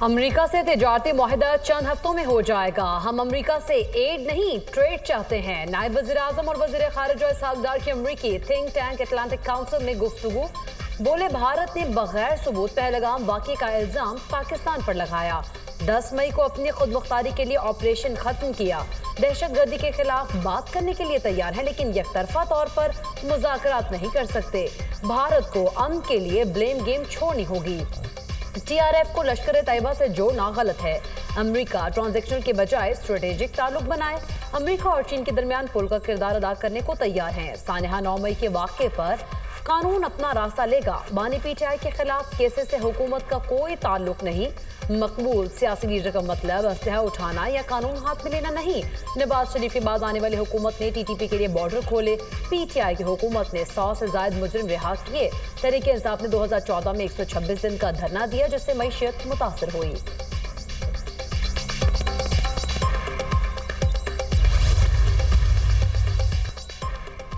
America से तिजारती मुआहदा चंद हफ्तों में हो जाएगा। हम अमेरिका से एड नहीं ट्रेड चाहते हैं। नायब वज़ीर आज़म और वज़ीर ख़ारिजा इसहाक़ डार की अमरीकी थिंक टैंक अटलांटिक काउंसिल में गुफ्तगू। बोले भारत ने बगैर सबूत पहलगाम वाक़े का इल्ज़ाम पाकिस्तान पर लगाया। 10 मई को अपनी खुद मुख्तारी के लिए ऑपरेशन खत्म किया। दहशतगर्दी के खिलाफ बात करने के लिए तैयार है, लेकिन यकतरफा तौर पर मुज़ाकरात नहीं कर सकते। भारत को अमन के लिए ब्लेम गेम छोड़नी होगी। TRF को लश्कर तैयबा से जोड़ना गलत है। अमेरिका ट्रांजैक्शन के बजाय स्ट्रेटेजिक ताल्लुक बनाए। अमेरिका और चीन के दरमियान पुल का किरदार अदा करने को तैयार हैं। सानिहा 9 मई के वाक़े पर कानून अपना रास्ता लेगा। बानी PTI के खिलाफ केसेस से हुकूमत का कोई ताल्लुक नहीं। मकबूल सियासी लीडर का मतलब असलहा उठाना या कानून हाथ में लेना नहीं। नवाज शरीफ के बाद आने वाली हुकूमत ने TTP के लिए बॉर्डर खोले। PTI की हुकूमत ने 100 से ज्यादा मुजरिम रिहा किए। तहरीक इंसाफ ने 2014 में 126 दिन का धरना दिया, जिससे मईशत मुतासर हुई।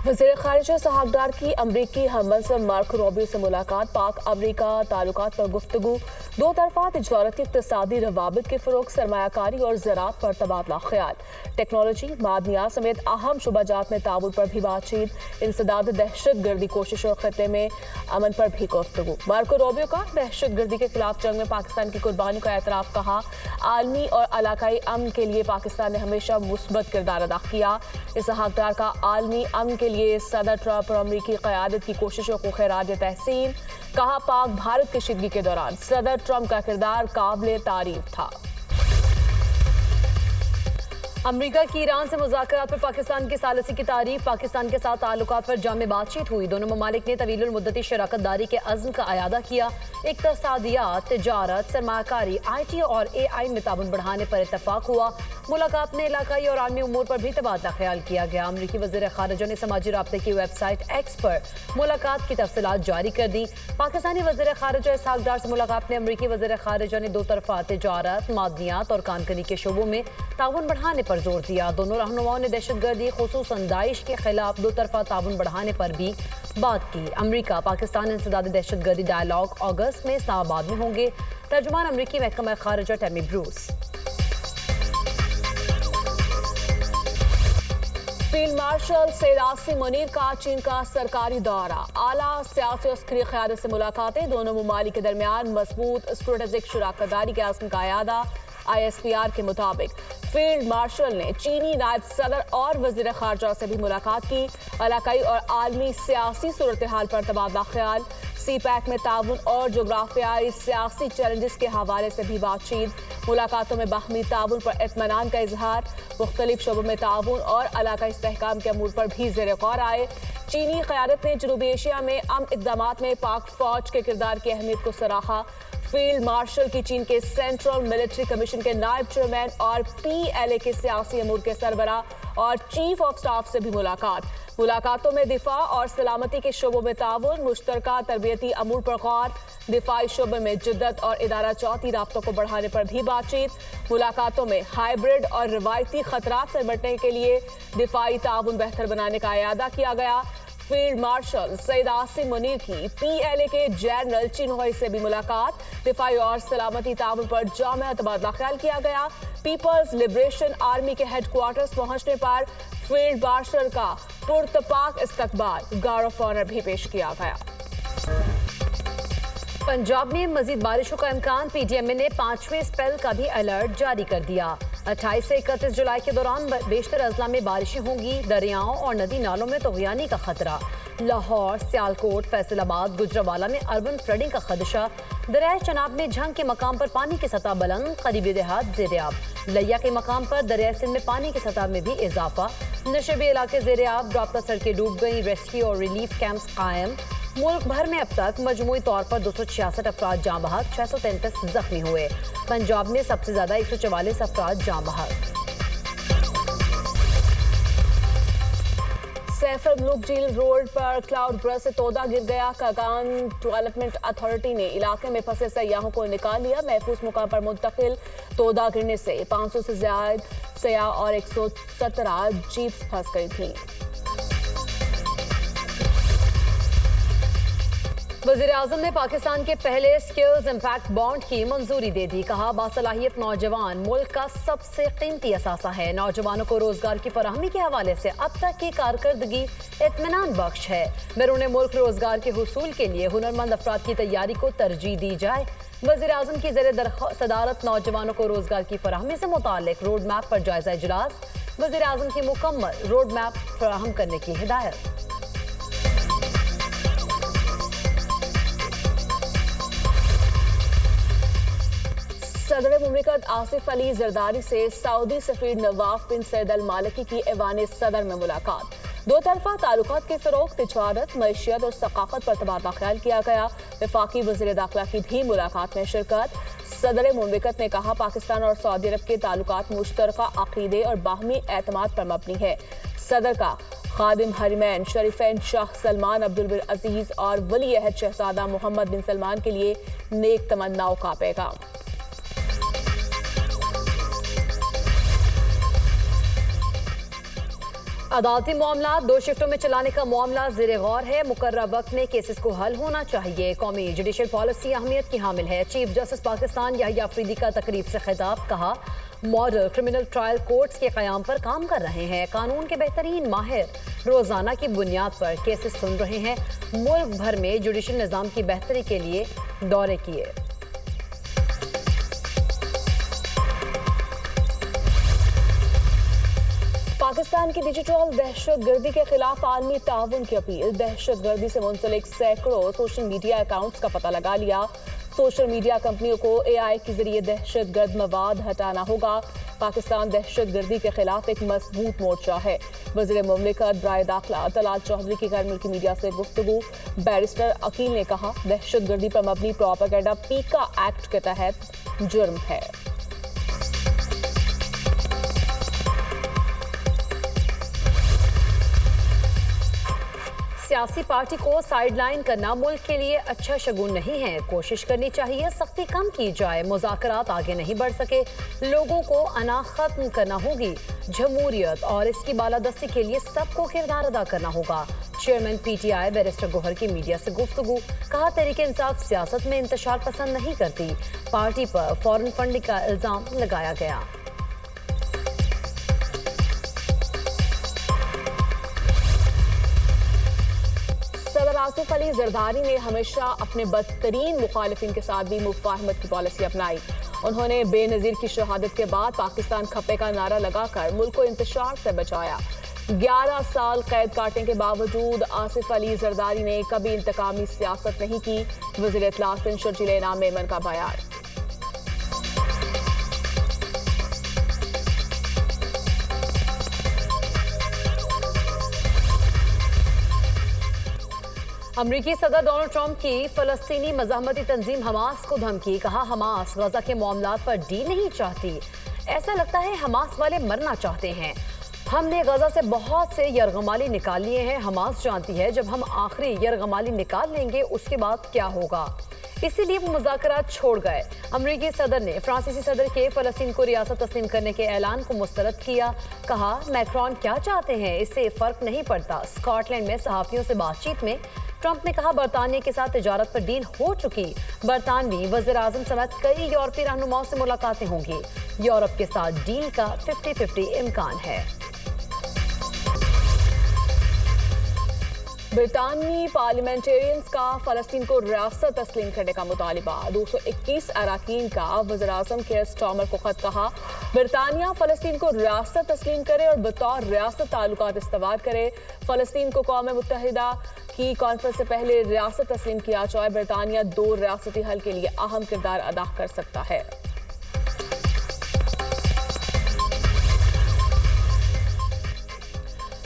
वज़ीर ख़ारिजा इसहाक़ डार की अमरीकी हममंसब मार्को रूबियो से मुलाकात। पाक अमरीका ताल्लुकात पर गुफ्तगू। दो तरफ़ा तिजारती इक़्तिसादी रवाबित के फ़रोग़, सरमायाकारी और ज़राअत पर तबादला ख्याल। टेक्नोलॉजी, मादनियात समेत अहम शुबाजात में ताउन पर भी बातचीत। इंसदाद दहशतगर्दी कोशिश और ख़त्े में अमन पर भी गुफ्तगू। मार्को रूबियो का दहशतगर्दी के खिलाफ जंग में पाकिस्तान की कुर्बानी का एतराफ़। कहा आलमी और इलाकाई अमन के लिए पाकिस्तान ने हमेशा मुस्बत किरदार अदा किया। इसहाक़ डार का आलमी अमन के लिए सदर ट्रंप और अमरीकी क़यादत की कोशिशों को खैराज तहसीन। कहा पाक भारत कशीदगी के दौरान सदर ट्रंप का किरदार काबिल तारीफ था। अमेरिका की ईरान से मुज़ाकरात पर पाकिस्तान की सालिसी की तारीफ। पाकिस्तान के साथ ताल्लुकात पर जामे बातचीत हुई। दोनों ममालिक ने तवील मुद्दती शराकत दारी के अज़्म का अयादा किया। इक़्तिसादियात, तिजारत, सरमाकारी, IT और AI में ताउन बढ़ाने पर इत्तफाक हुआ। मुलाकात में इलाकाई और आलमी उमूर पर भी तबादला ख्याल किया गया। अमरीकी वज़ीर ख़ारिजा ने समाजी राब्ते की वेबसाइट X पर मुलाकात की तफसीलात जारी कर दी। पाकिस्तानी वज़ीर ख़ारिजा इसहाक़ डार से मुलाकात में अमरीकी वज़ीर ख़ारिजा ने दो तरफ़ा तिजारत, मादनियात और कानकनी के शोबों में ताउन बढ़ाने पर जोर दिया। दोनों रहनुमाओं ने दहशतगर्दी, खुसूसन दाइश के खिलाफ दो तरफ़ा ताउन बढ़ाने पर भी बात की। अमरीका पाकिस्तान इंसदाद दहशतगर्दी डायलॉग अगस्त में इस्लामाबाद में होंगे। तर्जुमान अमरीकी महकमा ख़ारिजा Tammy Bruce. Field marshal Syed Asim Munir का चीन का सरकारी दौरा। आला सियासी और अस्करी क़यादत से मुलाकातें। दोनों ममालिक के दरमियान मजबूत स्ट्रेटेजिक शराकत दारी के आज़म का अयादा। ISPR के मुताबिक फील्ड मार्शल ने चीनी नायब सदर और वज़ीर ख़ारिजा से भी मुलाकात की। इलाकाई और आलमी सियासी सूरत हाल पर तबादला ख्याल। CPEC में ताउन और जोग्राफियाई सियासी चैलेंजेस के हवाले से भी बातचीत। मुलाकातों में बाहमी ताउन पर इत्मीनान का इजहार। मुख्तलिफ शोबों में ताउन और इलाकाई इस्तेहकाम के अमूर पर भी ज़ेर गौर आए। चीनी क़यादत ने जनूबी एशिया में अमन इक़दामात में पाक फ़ौज के किरदार की अहमियत को सराहा। फील्ड मार्शल की चीन के सेंट्रल मिलिट्री कमीशन के नायब चेयरमैन और PLA के सियासी अमूर के सरबरा और चीफ ऑफ स्टाफ से भी मुलाकात। मुलाकातों में दिफा और सलामती के शोबों में ताउन, मुश्तरका तरबियती अमूर पर गौर। दिफाई शोबे में जिद्दत और इदारा चौथी राब्तों को बढ़ाने पर भी बातचीत। मुलाकातों में हाइब्रिड और रिवायती खतरात से निपटने के लिए दिफाई ताउन बेहतर बनाने का अयादा किया गया। फील्ड मार्शल सैयद आसिम मुनीर की PLA के जनरल चिनोई से भी मुलाकात। दिफाई और सलामती ताउन पर जामे तबादला ख्याल किया गया। पीपल्स लिबरेशन आर्मी के हेडक्वार्टर्स पहुंचने पर फील्ड मार्शल का पुरतपाक इस्तकबाल, गार्ड ऑफ ऑनर भी पेश किया गया। पंजाब में मजीद बारिशों का इम्कान। PTMA ने 5वें स्पेल का भी अलर्ट जारी कर दिया। 28 से 31 जुलाई के दौरान बेशतर अजला में बारिशें होंगी। दरियाओं और नदी नालों में तग़यानी का खतरा। लाहौर, सियालकोट, फैसलाबाद, गुजरावाला में अर्बन फ्लडिंग का खदशा। दरिया चनाब में झंग के मकाम पर पानी की सतह बुलंद। करीबी देहात ज़ेर-ए-आब। लिया के मकाम पर दरिया सिंध में पानी की सतह में भी इजाफा। नशेबी इलाके ज़ेर-ए-आब। राब्ता सड़कें डूब गई। रेस्क्यू और रिलीफ कैंप्स कायम। मुल्क भर में अब तक मजमूई तौर पर 266 अफराद जाँ बहक, 633 जख्मी हुए। पंजाब में सबसे ज्यादा 144 अफराद जाँ बहक। सैफर मुल्क झील रोड पर क्लाउड बर्स्ट से तोदा गिर गया। कागान डेवलपमेंट अथॉरिटी ने इलाके में फंसे सयाहों को निकाल लिया। महफूज मुकाम पर मुंतकिल। तोदा गिरने से 500 से ज्यादा सयाह और 117 जीप्स फंस गई थी। वज़ीर-ए-आज़म ने पाकिस्तान के पहले स्किल्स इम्पैक्ट बॉन्ड की मंजूरी दे दी। कहा, बासलाहियत नौजवान मुल्क का सबसे कीमती असासा है। नौजवानों को रोजगार की फराहमी के हवाले से अब तक की कारकर्दगी इत्मीनान बख्श है। बैरून मुल्क रोजगार के हुसूल के लिए हुनरमंद अफराद की तैयारी को तरजीह दी जाए। वज़ीर-ए-आज़म की ज़ेरे सदारत नौजवानों को रोजगार की फराहमी से मुताल्लिक रोड मैप पर जायजा इजलास। वज़ीर-ए-आज़म की मुकम्मल रोड मैप फराहम करने की हिदायत। सदर मुमलिकत आसिफ अली जरदारी से सऊदी सफीर नवाफ बिन सैद अल मालिकी की ऐवान सदर में मुलाकात। दो तरफा ताल्लुकात के फरोग, तिजारत, मईशियत और सकाफत पर तबादला ख्याल किया गया। वफाकी वज़ीर दाखिला की भी मुलाकात में शिरकत। सदर मुमलिकत ने कहा, पाकिस्तान और सऊदी अरब के ताल्लुकात मुश्तरका अकीदे और बाहमी एतमाद पर मबनी है। सदर का खादिम हरमैन शरीफैन शाह सलमान अब्दुल अजीज और वली अहद शहजादा मोहम्मद बिन सलमान के लिए नेक तमन्नाओं का पैगाम। अदालती मामला दो शिफ्टों में चलाने का मामला ज़ेरे गौर है। मुकर्रर वक्त में केसेस को हल होना चाहिए। कौमी जुडिशल पॉलिसी अहमियत की हामिल है। चीफ जस्टिस पाकिस्तान याहिया अफरीदी का तकरीब से खिताब। कहा, मॉडल क्रिमिनल ट्रायल कोर्ट्स के क़याम पर काम कर रहे हैं। कानून के बेहतरीन माहिर रोजाना की बुनियाद पर केसेस सुन रहे हैं। मुल्क भर में जुडिशल निज़ाम की बेहतरी के लिए दौरे किए। पाकिस्तान की डिजिटल दहशतगर्दी के खिलाफ आलमी ताउन की अपील। दहशतगर्दी से मुंसलिक सैकड़ों सोशल मीडिया अकाउंट्स का पता लगा लिया। सोशल मीडिया कंपनियों को AI के जरिए दहशतगर्द मवाद हटाना होगा। पाकिस्तान दहशतगर्दी के खिलाफ एक मजबूत मोर्चा है। वज़ीर मुमलिकत बराए दाखिला तलाल चौधरी की गैर मुल्की मीडिया से गुफ्तगू। बैरिस्टर अकील ने कहा, दहशतगर्दी पर मबनी प्रोपेगेंडा पीका एक्ट के तहत जुर्म है। सियासी पार्टी को साइडलाइन करना मुल्क के लिए अच्छा शगुन नहीं है। कोशिश करनी चाहिए सख्ती कम की जाए। मुज़ाकरात आगे नहीं बढ़ सके, लोगों को अना खत्म करना होगी। जमहूरियत और इसकी बालादस्ती के लिए सबको किरदार अदा करना होगा। चेयरमैन PTI बैरिस्टर गोहर की मीडिया से गुफ्तगू। कहा, तहरीक इंसाफ सियासत में इंतशार पसंद नहीं करती। पार्टी पर फॉरेन फंडिंग का इल्जाम लगाया गया। आसिफ अली जरदारी ने हमेशा अपने बदतरीन मुखालिफिन के साथ भी मुफाहमत की पॉलिसी अपनाई। उन्होंने बेनज़ीर की शहादत के बाद पाकिस्तान खप्पे का नारा लगाकर मुल्क को इंतशार से बचाया। 11 साल कैद काटने के बावजूद आसिफ अली जरदारी ने कभी इंतकामी सियासत नहीं की। वज़ीर इत्तलात शर्जील इनाम मेमन का बयान। अमरीकी सदर डोनाल्ड ट्रंप की फलस्तीनी मज़ाहमती तंजीम हमास को धमकी। कहा, हमास गजा के मामलात पर डील नहीं चाहती। ऐसा लगता है हमास वाले मरना चाहते हैं। हमने गजा से बहुत से यरगमाली निकाल लिए हैं। हमास जानती है जब हम आखिरी यरगमाली निकाल लेंगे उसके बाद क्या होगा, इसीलिए वो मुज़ाकरात छोड़ गए। अमरीकी सदर ने फ्रांसीसी सदर के फ़लस्तीन को रियासत तस्लीम करने के ऐलान को मुस्तरद किया। कहा, मैक्रॉन क्या चाहते हैं इससे फ़र्क नहीं पड़ता। स्कॉटलैंड में सहाफ़ियों से बातचीत में ट्रंप ने कहा, बरतानिया के साथ तिजारत पर डील हो चुकी। बरतानवी वज़ीर-ए-आज़म समेत कई यूरोपीय रहनुमाओं से मुलाकातें होंगी। यूरोप के साथ डील का 50-50 इम्कान है। ब्रितानी पार्लियामेंटेरियंस का फ़लस्तीन को रियासत तस्लीम करने का मुतालिबा। 221 अरकान का वज़ीर-ए-आज़म केयर स्टार्मर को खत। कहा, ब्रितानिया फ़लस्तीन को रियासत तस्लीम करे और बतौर रियासत ताल्लुकात इस्तवार करे। फ़लस्तीन को कौम मुत्तहिदा की कॉन्फ्रेंस से पहले रियासत तस्लीम किया जाए। ब्रितानिया 2 रियासती हल के लिए अहम किरदार अदा कर सकता है।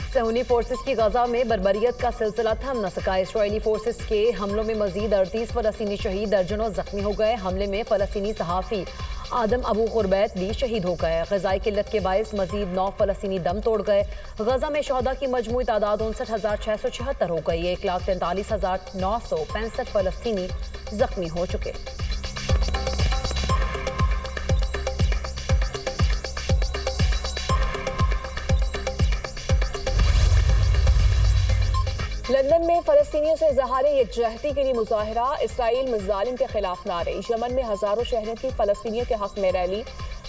सहूनी फोर्सेस की गजा में बर्बरियत का सिलसिला थम न सका। इसराइली फोर्सेस के हमलों में मजीद 38 फ़लस्तीनी शहीद, दर्जनों जख्मी हो गए। हमले में फ़लस्तीनी सहाफ़ी आदम अबू कुरबैत भी शहीद हो गए। ग़िज़ाई किल्लत के बायस मजीद 9 फ़लस्तीनी दम तोड़ गए। गजा में शहदा की मजमूई तादाद 59,676 हो गई। 1,43,965 फ़लस्तीनी जख्मी हो चुके। लंदन में फलस्तीनियों से इजहार यकजहती के लिए मुजाहरा, इसराइल में जालिम के खिलाफ नारे। यमन में हजारों शहरों की फलस्तीनियों के हक में रैली,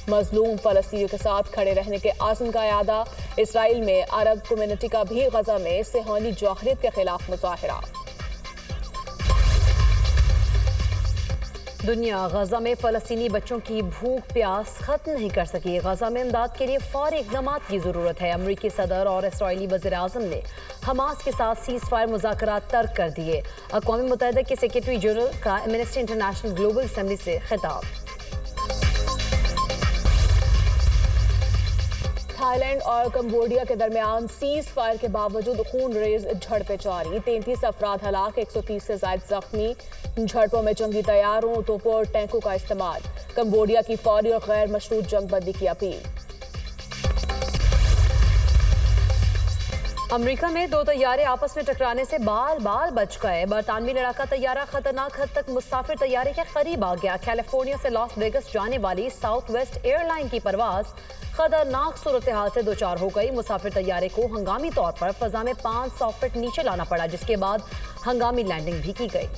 मजलूम फलस्तीनियों के साथ खड़े रहने के आज़म का यादा। इसराइल में अरब कम्युनिटी का भी गजा में सेहनी जौहरियत के खिलाफ मुजाहरा। दुनिया गजा में फलस्तीनी बच्चों की भूख प्यास खत्म नहीं कर सकी। गजा में इमदाद के लिए फौरी इक़दाम की जरूरत है। अमरीकी सदर और इसराइली वज़ीर-ए-आज़म ने हमास के साथ सीज फायर मुज़ाकरात तर्क कर दिए। अक़वाम मुत्तहिदा के सेक्रेटरी जनरल का एमनेस्टी इंटरनेशनल ग्लोबल असेंबली से खिताब। थाईलैंड और कंबोडिया के दरमियान सीज फायर के बावजूद खून रेज झड़पें जारी। 33 अफराद हलाक, 130 से ज्यादा जख्मी। झड़पों में जंगी तैयारों, तोपों और टैंकों का इस्तेमाल। कंबोडिया की फौरी और गैर मशरूत जंगबंदी की अपील। अमेरिका में दो तैयारे आपस में टकराने से बाल बाल बच गए। बरतानवी लड़ाका तैयारा खतरनाक हद तक मुसाफिर तैयारे के करीब आ गया। कैलिफोर्निया से लॉस वेगस जाने वाली साउथ वेस्ट एयरलाइन की परवाज खतरनाक सूरत हाल से दो चार हो गई। मुसाफिर तैयारे को हंगामी तौर पर फजा में 500 फीट नीचे लाना पड़ा, जिसके बाद हंगामी लैंडिंग भी की गई।